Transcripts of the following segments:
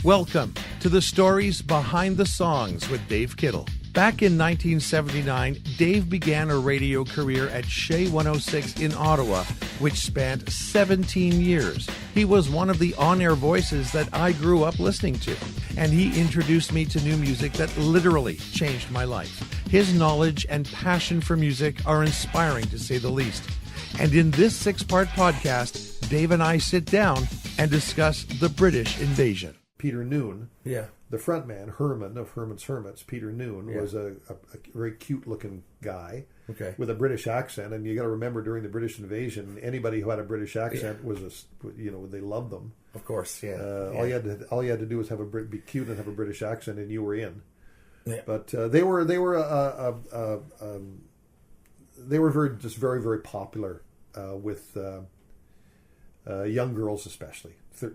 Welcome to the Stories Behind the Songs with Dave Kittle. Back in 1979, Dave began a radio career at CHEZ 106 in Ottawa, which spanned 17 years. He was one of the on-air voices that I grew up listening to, and he introduced me to new music that literally changed my life. His knowledge and passion for music are inspiring, to say the least. And in this 6-part podcast, Dave and I sit down and discuss the British invasion. Peter Noon, Yeah. the frontman, Herman of Herman's Hermits, Peter Noon, Yeah. was a very cute-looking guy Okay. with a British accent. And you got to remember, during the British invasion, anybody who had a British accent was they loved them. Of course, yeah. All you had to do was be cute and have a British accent, and you were in. Yeah. But they were very, very popular with young girls, especially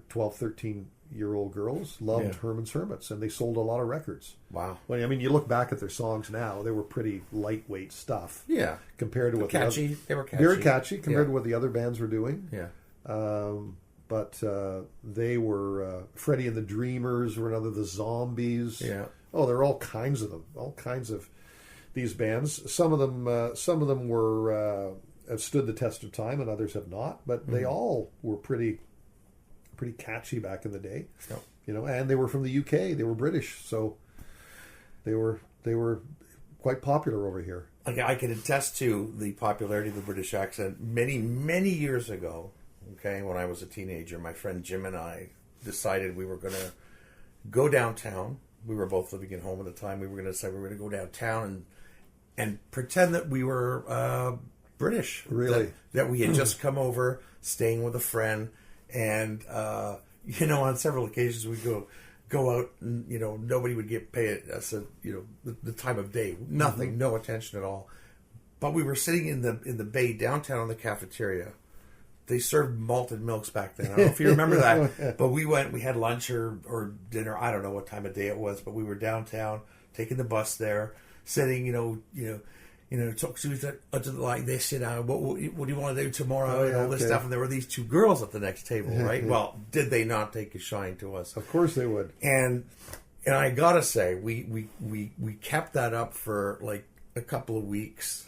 12, 13-year-old girls loved Herman's Hermits, and they sold a lot of records. Wow. Well, I mean, you look back at their songs now; they were pretty lightweight stuff. Yeah. Compared to what catchy. They were catchy. very catchy compared to what the other bands were doing. Yeah. But they were Freddie and the Dreamers were another. The Zombies. Yeah. Oh, there are all kinds of them. All kinds of these bands. Some of them were have stood the test of time, and others have not. But they all were pretty catchy back in the day. Yep. And they were from the UK. They were British, so they were quite popular over here. I can attest to the popularity of the British accent many, many years ago. Okay, when I was a teenager, my friend Jim and I decided we were going to go downtown. We were both living at home at the time. We were going to decide we were going to go downtown and pretend that we were British. Really? That we had just come over, staying with a friend. And, on several occasions we'd go out and, nobody would pay us, the time of day. Nothing, no attention at all. But we were sitting in the bay downtown in the cafeteria. They served malted milks back then. I don't know if you remember that. But we had lunch or dinner. I don't know what time of day it was, but we were downtown, taking the bus there, sitting, talk to like this, what do you want to do tomorrow, and all this stuff. And there were these two girls at the next table, right? Well, did they not take a shine to us? Of course they would. And I gotta say, we kept that up for like a couple of weeks.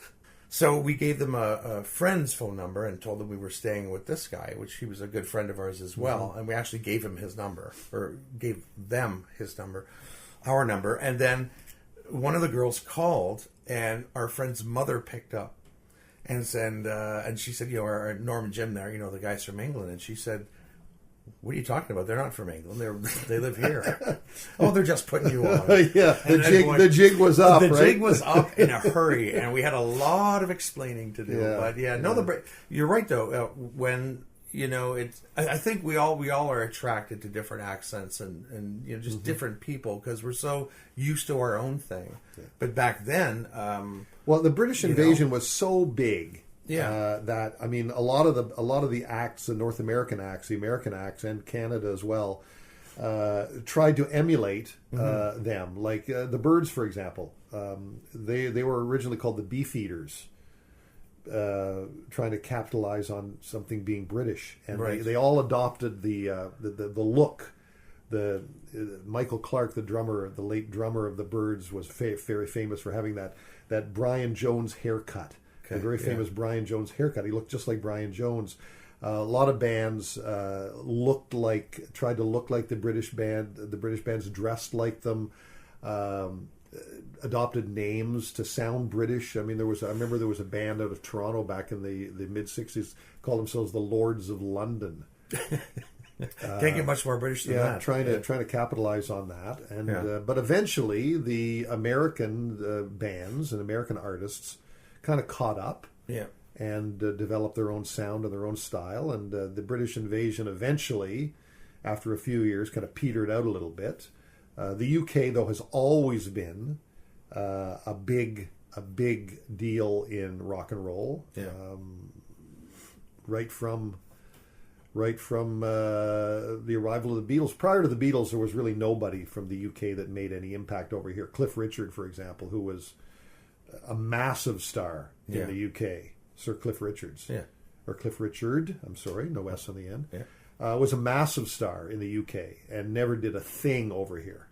So we gave them a friend's phone number and told them we were staying with this guy, which he was a good friend of ours as well. And we actually gave him his number, or gave them his number, our number. And then one of the girls called, and our friend's mother picked up and said, and she said, our Norm and Jim there, the guys from England. And she said, "What are you talking about? They're not from England. They live here." "Oh, they're just putting you on." Yeah, the jig was up. The right? jig was up in a hurry, and we had a lot of explaining to do. Yeah. But you're right though. When it's, I think we all are attracted to different accents and just different people because we're so used to our own thing. Yeah. But back then, the British invasion was so big. Yeah. That a lot of the acts, the North American acts, the American acts, and Canada as well, tried to emulate them. Like the Byrds, for example, they were originally called the Beefeaters, trying to capitalize on something being British, and they all adopted the look. The Michael Clark, the late drummer of the Byrds, was very famous for having that Brian Jones haircut. The very famous Brian Jones haircut. He looked just like Brian Jones. A lot of bands tried to look like the British band. The British bands dressed like them. Adopted names to sound British. I remember there was a band out of Toronto back in the mid '60s called themselves the Lords of London. Can't get much more British than that. Trying to capitalize on that, and but eventually the American bands and American artists kind of caught up, and developed their own sound and their own style, and the British invasion eventually, after a few years, kind of petered out a little bit. The UK, though, has always been a big deal in rock and roll, right from the arrival of the Beatles. Prior to the Beatles, there was really nobody from the UK that made any impact over here. Cliff Richard, for example, who was a massive star in the UK, Sir Cliff Richards. Yeah. Or Cliff Richard, I'm sorry, no S on the end. Was a massive star in the UK and never did a thing over here.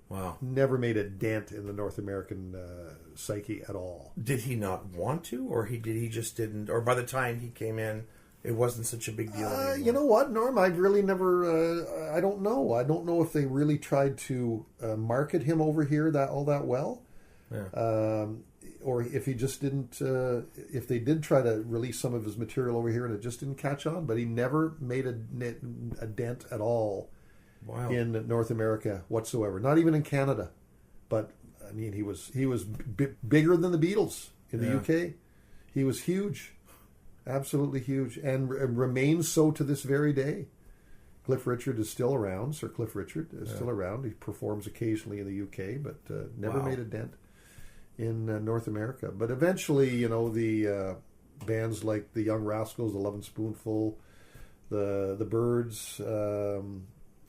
Wow. Never made a dent in the North American psyche at all. Did he not want to, or he just didn't? Or by the time he came in, it wasn't such a big deal anymore? You know what, Norm? I've really never. I don't know. I don't know if they really tried to market him over here all that well, or if he just didn't. If they did try to release some of his material over here and it just didn't catch on, but he never made a dent at all. Wow. In North America whatsoever. Not even in Canada, but I mean he was bigger than the Beatles in the UK. He was huge, absolutely huge, and remains so to this very day. Cliff Richard is still around. Sir Cliff Richard is still around. He performs occasionally in the UK, but never made a dent in North America. But eventually, the bands like the Young Rascals, the Lovin' Spoonful, the Byrds.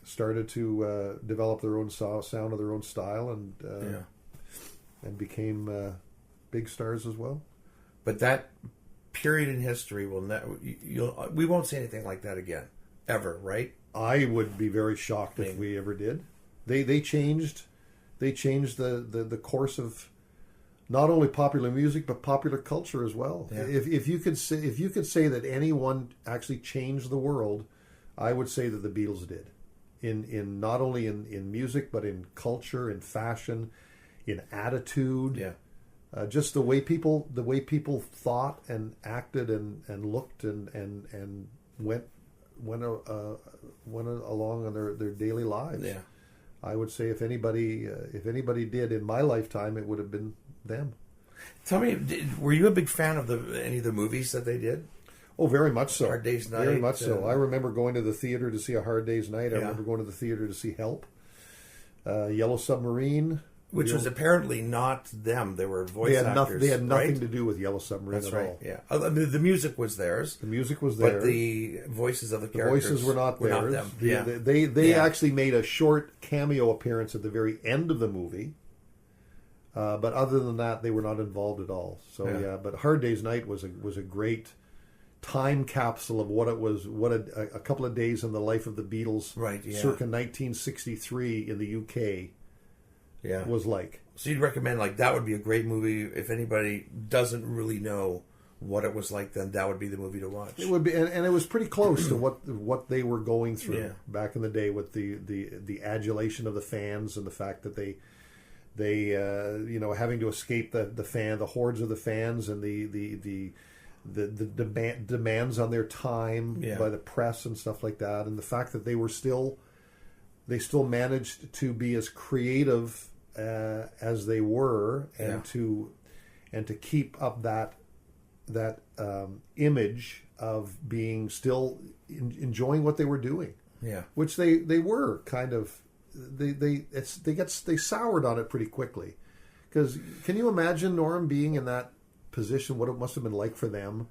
Started to develop their own sound of their own style, and became big stars as well. But that period in history we won't see anything like that again, ever, right? I would be very shocked if we ever did. They changed the course of not only popular music but popular culture as well. Yeah. If you could say that anyone actually changed the world, I would say that the Beatles did. In not only in music but in culture, in fashion, in attitude, just the way people thought and acted and looked and went along on their daily lives. Yeah. I would say if anybody did in my lifetime, it would have been them. Tell me, were you a big fan of any of the movies that they did? Oh, very much so. Hard Day's Night. Very much so. I remember going to the theater to see A Hard Day's Night. I remember going to the theater to see Help. Yellow Submarine. Which was apparently not them. They were voice actors. They had nothing to do with Yellow Submarine at all. Yeah. The music was theirs. The music was theirs. But the voices of the characters voices were not theirs. Not them. They actually made a short cameo appearance at the very end of the movie. But other than that, they were not involved at all. So but Hard Day's Night was a great time capsule of what it was, what a couple of days in the life of the Beatles, circa 1963 in the UK, was like. So you'd recommend that would be a great movie if anybody doesn't really know what it was like. Then that would be the movie to watch. It would be, and it was pretty close to what they were going through back in the day with the adulation of the fans and the fact that they having to escape the hordes of the fans and the demands on their time by the press and stuff like that, and the fact that they still managed to be as creative as they were, and to keep up that image of being still enjoying what they were doing, which they were kind of they soured on it pretty quickly, because can you imagine, Norm, being in that position, what it must have been like for them?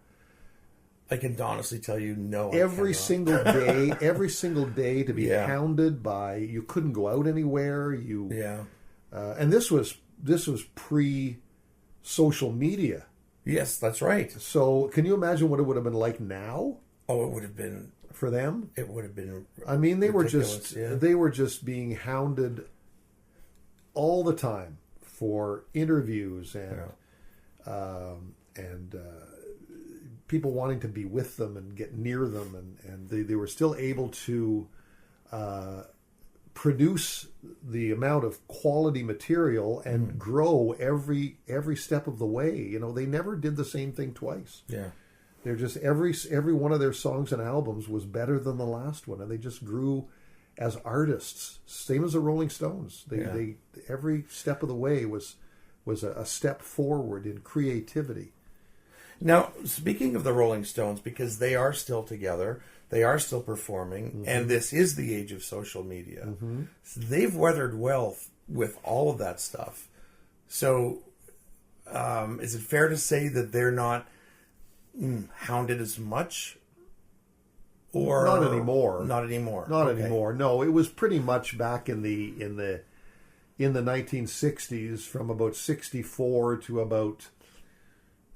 I can honestly tell you, no. Every single day to be hounded by, you couldn't go out anywhere. And this was pre-social media. Yes, that's right. So can you imagine what it would have been like now? Oh, it would have been for them. It would have been. I mean, they were just being hounded all the time for interviews and people wanting to be with them and get near them, and they were still able to produce the amount of quality material and grow every step of the way. They never did the same thing twice. Yeah, they're just every one of their songs and albums was better than the last one, and they just grew as artists. Same as the Rolling Stones. They every step of the way was a step forward in creativity. Now, speaking of the Rolling Stones, because they are still together, they are still performing, and this is the age of social media. So they've weathered well with all of that stuff. So is it fair to say that they're not hounded as much? Or not anymore. Not anymore. Not anymore. No, it was pretty much back in the 1960s, from about 64 to about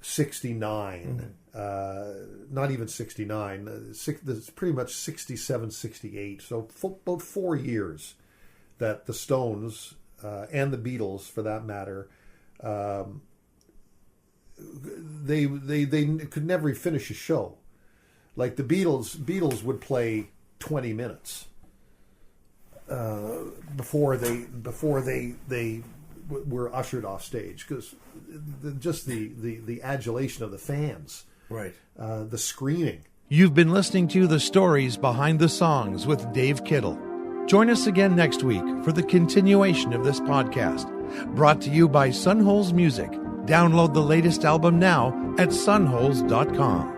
69. not even 69, it's pretty much 67, 68. So about 4 years that the Stones and the Beatles, for that matter, they could never finish a show. Like the Beatles would play 20 minutes before they were ushered off stage, because just the adulation of the fans, right? The screaming. You've been listening to The Stories Behind the Songs with Dave Kittle. Join us again next week for the continuation of this podcast, brought to you by Sunholes Music. Download the latest album now at sunholes.com.